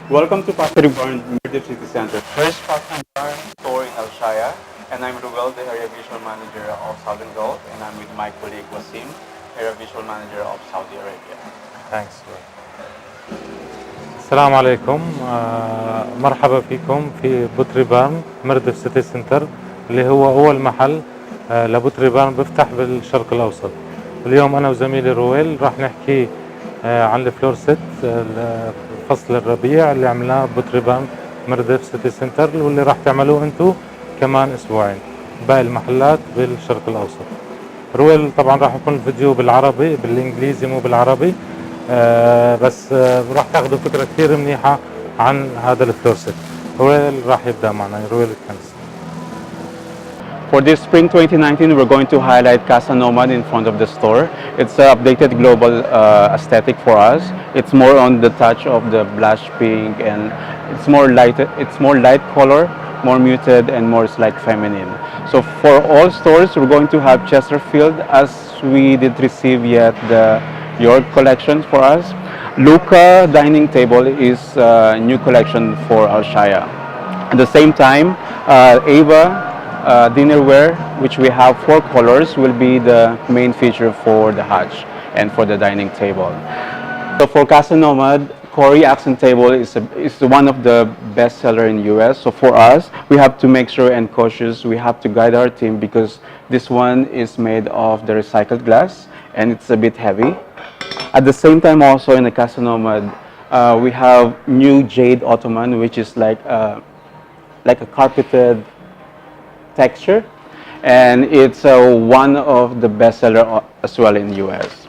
Welcome to Factory Barn, Murder City Center. First Factory Barn store in Al Shaya, and I'm Ruel, the area visual manager of Southern Gulf, and I'm with my colleague Wasim, area visual manager of Saudi Arabia. Thanks. السلام عليكم. مرحبا فيكم في بوتريبان مردف سيتي سنتر اللي هو أول محل لبوتريبان بيفتح بالشرق الأوسط. اليوم أنا وزميلي رويل راح نحكي عن الفلور ست فصل الربيع اللي عملناه بوتريبان مردف سيتي سنتر واللي راح تعملوه أنتو كمان أسبوعين باقي المحلات بالشرق الأوسط. رويل طبعا راح يكون الفيديو بالعربي بالإنجليزي مو بالعربي. بس راح تاخذوا فكره كثير منيحه عن هذا الفلور ست. رويل راح يبدا معنا. رويل كنز. For this spring 2019, we're going to highlight Casa Nomad in front of the store. It's an updated global aesthetic for us. It's more on the touch of the blush pink, and it's more light color, more muted, and more like feminine. So for all stores, we're going to have Chesterfield, as we did receive yet the York collection for us. Luca dining table is a new collection for Al Shaya. At the same time, Ava dinnerware, which we have 4 colors, will be the main feature for the Hajj and for the dining table. So for Casa Nomad, Cori accent table is one of the best seller in US. So for us, we have to make sure and cautious. We have to guide our team because this one is made of the recycled glass and it's a bit heavy. At the same time, also in the Casa Nomad, we have new jade ottoman, which is like a carpeted texture, and it's one of the best seller as well in US.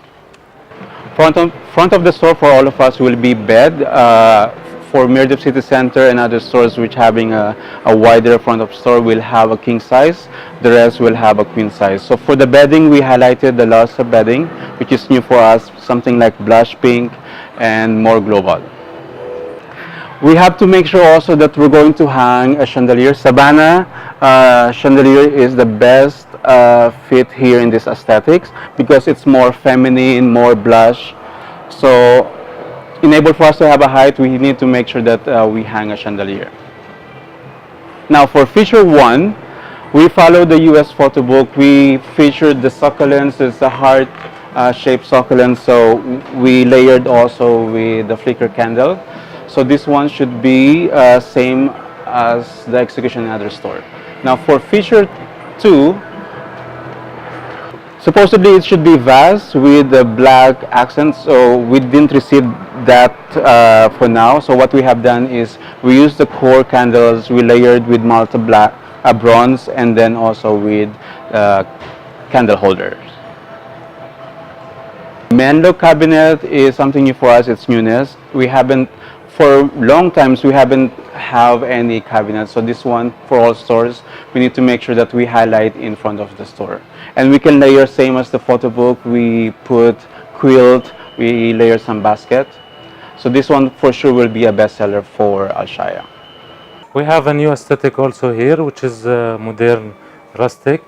Front of the store for all of us will be bed. For Mirdif City Center and other stores which having a wider front of store will have a king size, the rest will have a queen size. So for the bedding, we highlighted the Lhasa bedding, which is new for us, something like blush pink and more global. We have to make sure also that we're going to hang a chandelier. Savannah chandelier is the best fit here in this aesthetics because it's more feminine, more blush. So enable for us to have a height, we need to make sure that we hang a chandelier. Now for feature 1, we follow the US photo book. We featured the succulents. It's a heart shaped succulent, so we layered also with the flicker candle. So this one should be same as the execution in other store. Now for feature 2, supposedly it should be vase with the black accents, so we didn't receive that for now. So what we have done is we used the core candles, we layered with Malta black, bronze, and then also with candle holders. Menlo cabinet is something new for us. It's newness. We haven't, for long times, we haven't have any cabinets. So this one for all stores, we need to make sure that we highlight in front of the store. And we can layer same as the photo book. We put quilt, we layer some basket. So this one for sure will be a bestseller for Al Shaya. We have a new aesthetic also here, which is modern rustic.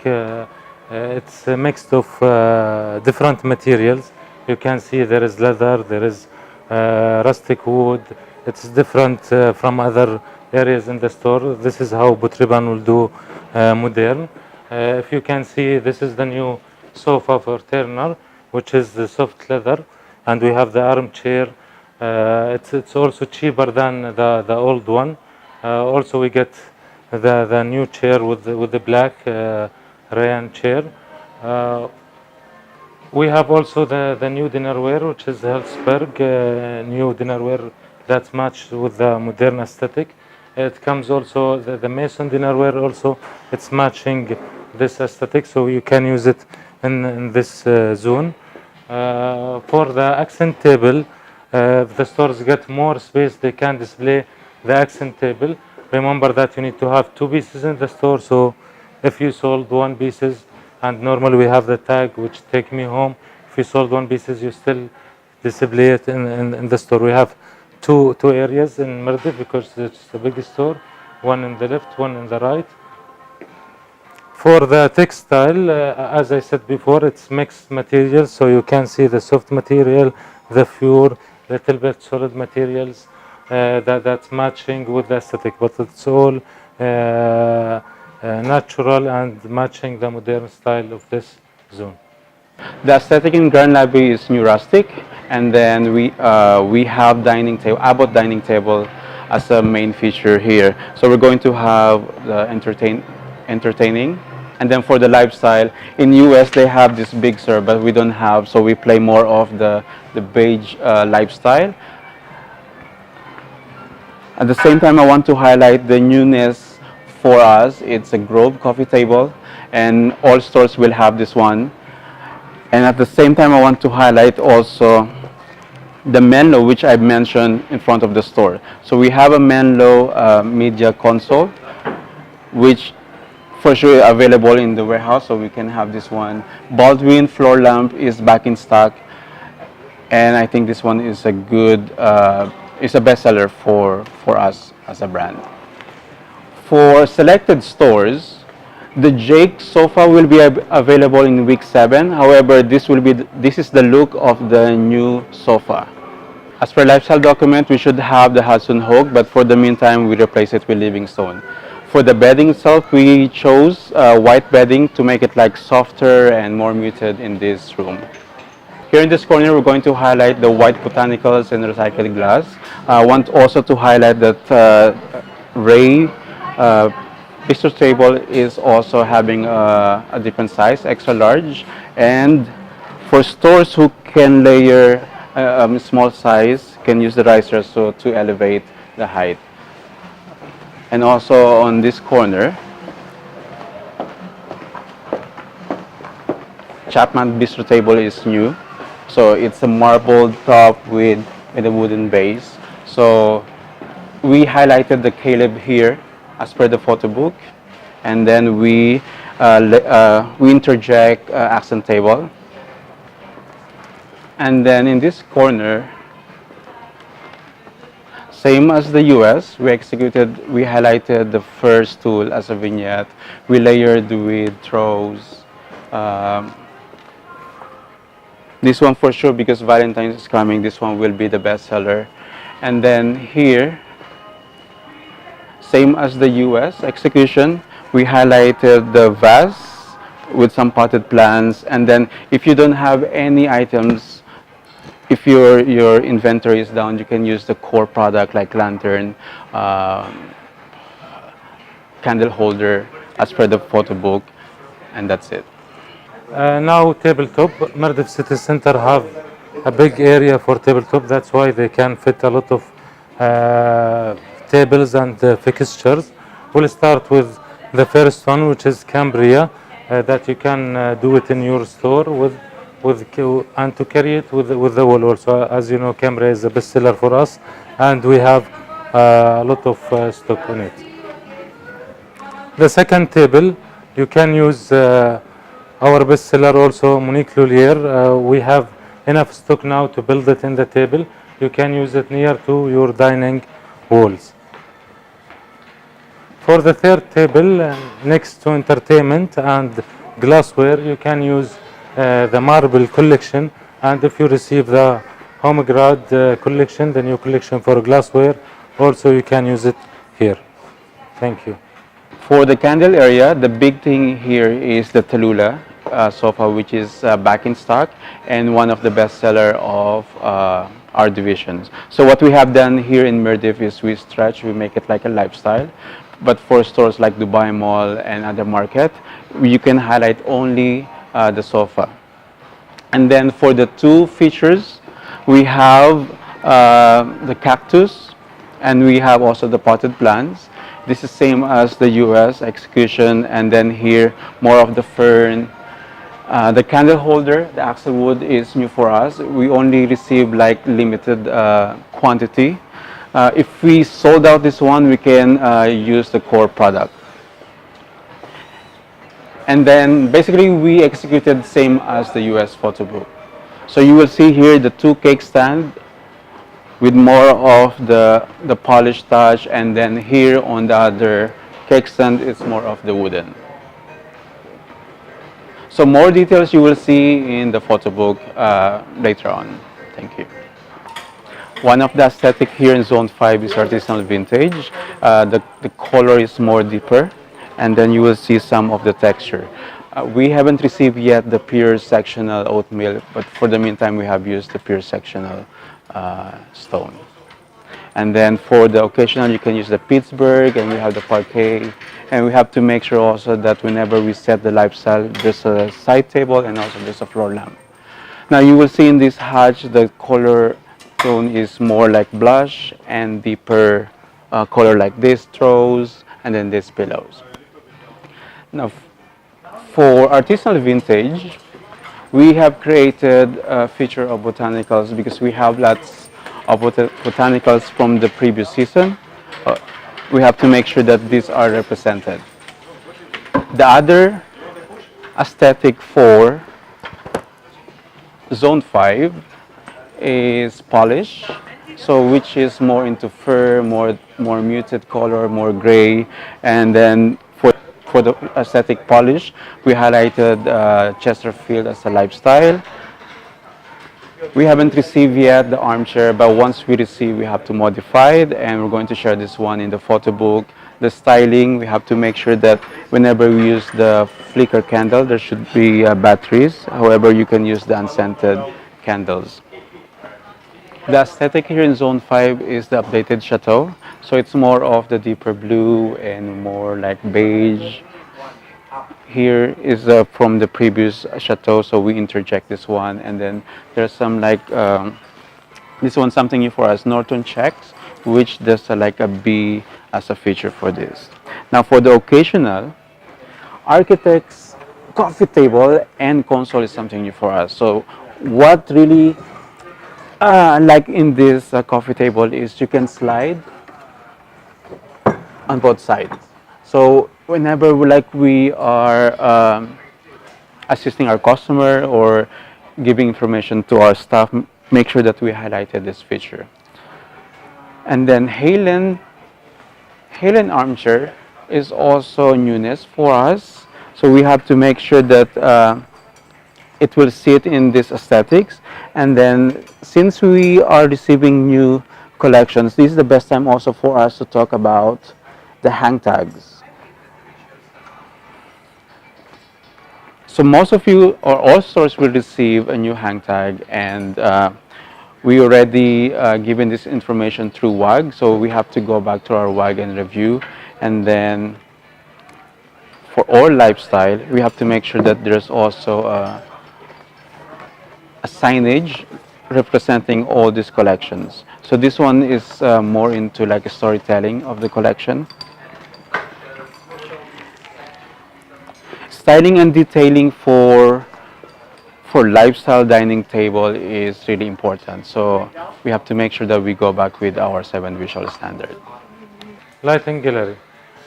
It's a mix of different materials. You can see there is leather, there is rustic wood. It's different from other areas in the store. This is how Butriban will do modern. If you can see, this is the new sofa for Turner, which is the soft leather, and we have the armchair. It's also cheaper than the old one. Also, we get the new chair with the black rayon chair. We have also the new dinnerware, which is Helzberg new dinnerware that match with the modern aesthetic. It comes also the Mason dinnerware also. It's matching this aesthetic, so you can use it in this zone. For the accent table, if the stores get more space, they can display the accent table. Remember that you need to have 2 pieces in the store, so if you sold 1 pieces, and normally we have the tag which take me home, if you sold 1 pieces, you still display it in the store. We have two areas in Mirdif because it's the biggest store, one in the left, one in the right. For the textile, as I said before, it's mixed materials, so you can see the soft material, the pure, little bit solid materials. that's matching with the aesthetic, but it's all natural and matching the modern style of this zone. The aesthetic in Grand Labby is new rustic, and then we have dining table, Abbott dining table, as a main feature here. So we're going to have the entertaining, and then for the lifestyle, in US they have this big Sur, but we don't have, so we play more of the beige lifestyle. At the same time, I want to highlight the newness for us. It's a Grove coffee table, and all stores will have this one. And at the same time, I want to highlight also the Menlo, which I mentioned in front of the store. So we have a Menlo media console, which for sure available in the warehouse, so we can have this one. Baldwin floor lamp is back in stock, and I think this one is a good, is a bestseller for us as a brand. For selected stores, the Jake sofa will be available in week 7. However, this is the look of the new sofa. As per lifestyle document, we should have the Hudson Hawk, but for the meantime, we replace it with Livingstone. For the bedding itself, we chose white bedding to make it like softer and more muted in this room. Here in this corner, we're going to highlight the white botanicals and recycled glass. I want also to highlight that Ray bistro table is also having a different size, extra large. And for stores who can layer small size, can use the risers to elevate the height. And also on this corner, Chapman bistro table is new. So it's a marble top with a wooden base. So we highlighted the Caleb here as per the photo book, and then we interject accent table. And then in this corner, same as the US, we highlighted the first tool as a vignette. We layered with throws. This one for sure, because Valentine's is coming, this one will be the best seller. And then here, same as the US execution, we highlighted the vase with some potted plants. And then if you don't have any items, if your inventory is down, you can use the core product like lantern, candle holder as per the photo book, and that's it. Now tabletop, Mardif City Center have a big area for tabletop. That's why they can fit a lot of tables and fixtures. We'll start with the first one, which is Cambria, that you can do it in your store and to carry it with the wall also. As you know, Cambria is a bestseller for us, and we have a lot of stock on it. The second table, you can use our bestseller also, Monique Lullier. We have enough stock now to build it in the table. You can use it near to your dining walls. For the third table, next to entertainment and glassware, you can use the marble collection. And if you receive the Homegrad collection, the new collection for glassware, also you can use it here. Thank you. For the candle area, the big thing here is the Tallulah sofa, which is back in stock and one of the best seller of our divisions. So what we have done here in Mirdif is we make it like a lifestyle. But for stores like Dubai Mall and other market, you can highlight only the sofa. And then for the two features, we have the cactus, and we have also the potted plants. This is same as the US execution, and then here more of the fern. The candle holder, the axle wood, is new for us. We only receive like limited quantity. If we sold out this one, we can use the core product. And then basically we executed same as the US photo book. So you will see here the two cake stand with more of the polished touch, and then here on the other cake stand it's more of the wooden. So more details you will see in the photo book later on. Thank you. One of the aesthetic here in Zone 5 is artisanal vintage. The color is more deeper, and then you will see some of the texture. We haven't received yet the pure sectional oatmeal, but for the meantime, we have used the pure sectional stone. And then for the occasional, you can use the Pittsburgh, and we have the parquet. And we have to make sure also that whenever we set the lifestyle, there's a side table and also there's a floor lamp. Now you will see in this hatch, the color tone is more like blush and deeper color like this throws and then these pillows. Now for artisanal vintage, we have created a feature of botanicals because we have lots of botanicals from the previous season. We have to make sure that these are represented. The other aesthetic for Zone 5 is polish, so which is more into fur, more muted color, more gray, and then for the aesthetic polish, we highlighted Chesterfield as a lifestyle. We haven't received yet the armchair, but once we receive, we have to modify it, and we're going to share this one in the photo book. The styling, we have to make sure that whenever we use the flicker candle, there should be batteries. However, you can use the unscented candles. The aesthetic here in Zone 5 is the updated chateau. So it's more of the deeper blue and more like beige. Here is from the previous chateau, so we interject this one, and then there's some like this one something new for us, Norton checks, which there's like a bee as a feature for this. Now for the occasional, architect's coffee table and console is something new for us. So what really like in this coffee table is you can slide on both sides. So whenever we are assisting our customer or giving information to our staff, make sure that we highlighted this feature. And then Halen armchair is also newness for us. So we have to make sure that it will sit in this aesthetics. And then since we are receiving new collections, this is the best time also for us to talk about the hang tags. So most of you or all stores will receive a new hang tag, and we already given this information through WAG, so we have to go back to our WAG and review. And then for all lifestyle, we have to make sure that there's also a signage representing all these collections. So this one is more into like a storytelling of the collection. Styling and detailing for lifestyle dining table is really important. So we have to make sure that we go back with our 7 visual standard. Lighting gallery.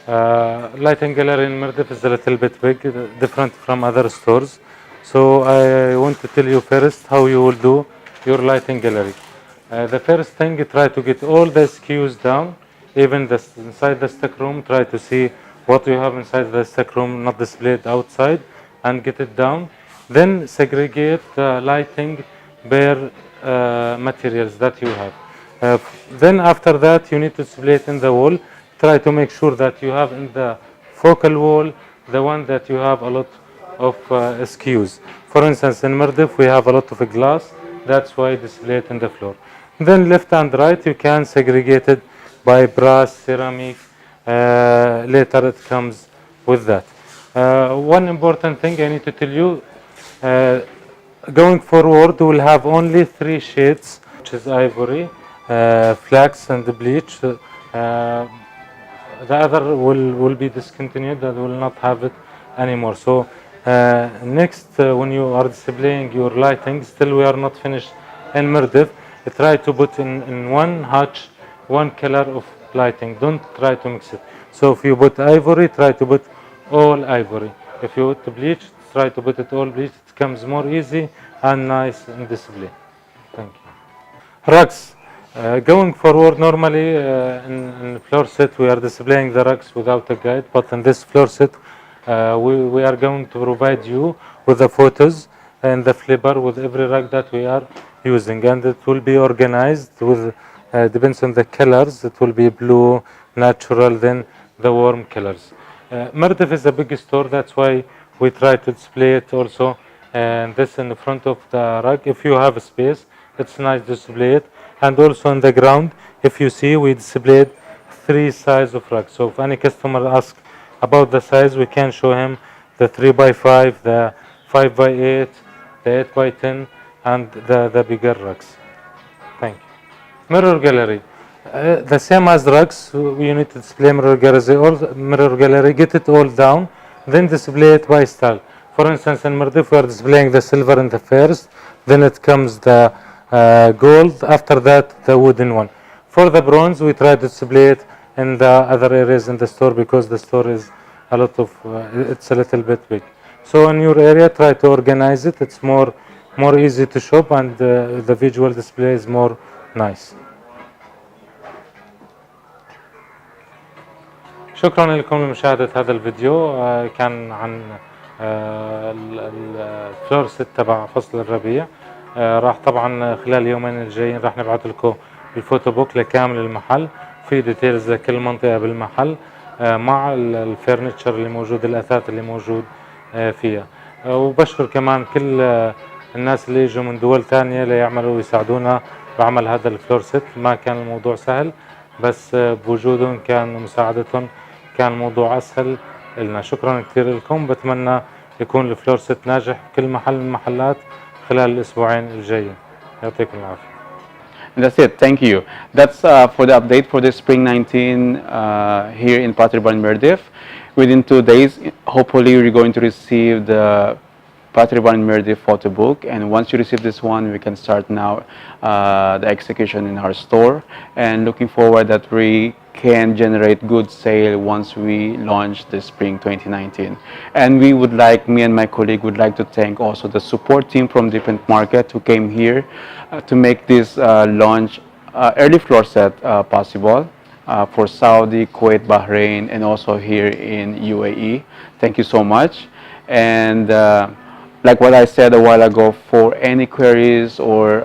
Lighting gallery in Mirdif is a little bit big, different from other stores. So I want to tell you first how you will do your lighting gallery. The first thing, try to get all the SKUs down, even inside the stock room. Try to see what you have inside the stock room, not displayed outside, and get it down. Then segregate the lighting per materials that you have. Then after that, you need to display it in the wall. Try to make sure that you have in the focal wall the one that you have a lot of SKUs. For instance, in Mirdif we have a lot of glass. That's why display it in the floor. Then left and right you can segregate it by brass, ceramic. Later it comes with that. One important thing I need to tell you, going forward we'll have only 3 shades, which is ivory, flax and bleach. The other will be discontinued and will not have it anymore. So next when you are displaying your lighting, still we are not finished in Mirdif, try to put in one hatch, one color of lighting. Don't try to mix it. So if you put ivory, try to put all ivory. If you put bleach, try to put it all bleach. It comes more easy and nice in display. Thank you. Rugs. Going forward, normally in floor set we are displaying the rugs without a guide, but in this floor set we are going to provide you with the photos and the flipper with every rug that we are using, and it will be organized with depends on the colors. It will be blue, natural, then the warm colors. Mardif is a big store, that's why we try to display it also, and this in the front of the rug. If you have a space, it's nice to display it, and also on the ground. If you see, we displayed 3 size of rugs. So if any customer asks about the size, we can show him the 3x5, the 5x8, the 8x10, and the bigger rugs. Thank you. Mirror gallery. The same as rugs, you need to display mirror gallery, get it all down, then display it by style. For instance, in Mardif, we are displaying the silver in the first, then it comes the gold, after that the wooden one. For the bronze, we try to display it in the other areas in the store because the store is a lot of, it's a little bit big. So in your area, try to organize it. It's more easy to shop, and the visual display is more nice. شكرا لكم لمشاهدة هذا الفيديو. كان عن الفلور ست تبع فصل الربيع. راح طبعا خلال اليومين الجايين راح نبعث لكم الفوتو بوك لكامل المحل، في ديتيلز لكل منطقة بالمحل مع الفرنتشر اللي موجود، الأثاث اللي موجود فيها. وبشكر كمان كل الناس اللي يجوا من دول ثانية ليعملوا ويساعدونا بعمل هذا الفلور ست. ما كان الموضوع سهل، بس بوجودهم كان ومساعدتهم كان الموضوع أسهل لنا. شكرا كثير لكم. بتمنى يكون الفلور ست ناجح بكل محل من المحلات خلال الأسبوعين الجايين. يعطيكم العافية. That's it. Thank you. That's for the update for the Spring 19 here in Pottery Barn Mirdif. Within 2 days, hopefully, we're going to receive the Pottery Barn Mirdif photo book. And once you receive this one, we can start now the execution in our store. And looking forward that we can generate good sale once we launch the Spring 2019. And we would like, me and my colleague would like to thank also the support team from Different Market who came here to make this launch early floor set possible for Saudi, Kuwait, Bahrain, and also here in UAE. Thank you so much. And like what I said a while ago, for any queries or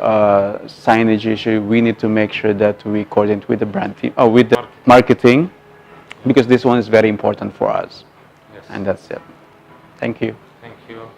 signage issue, we need to make sure that we coordinate with the brand team, with the marketing, because this one is very important for us. Yes. And that's it. Thank you. Thank you.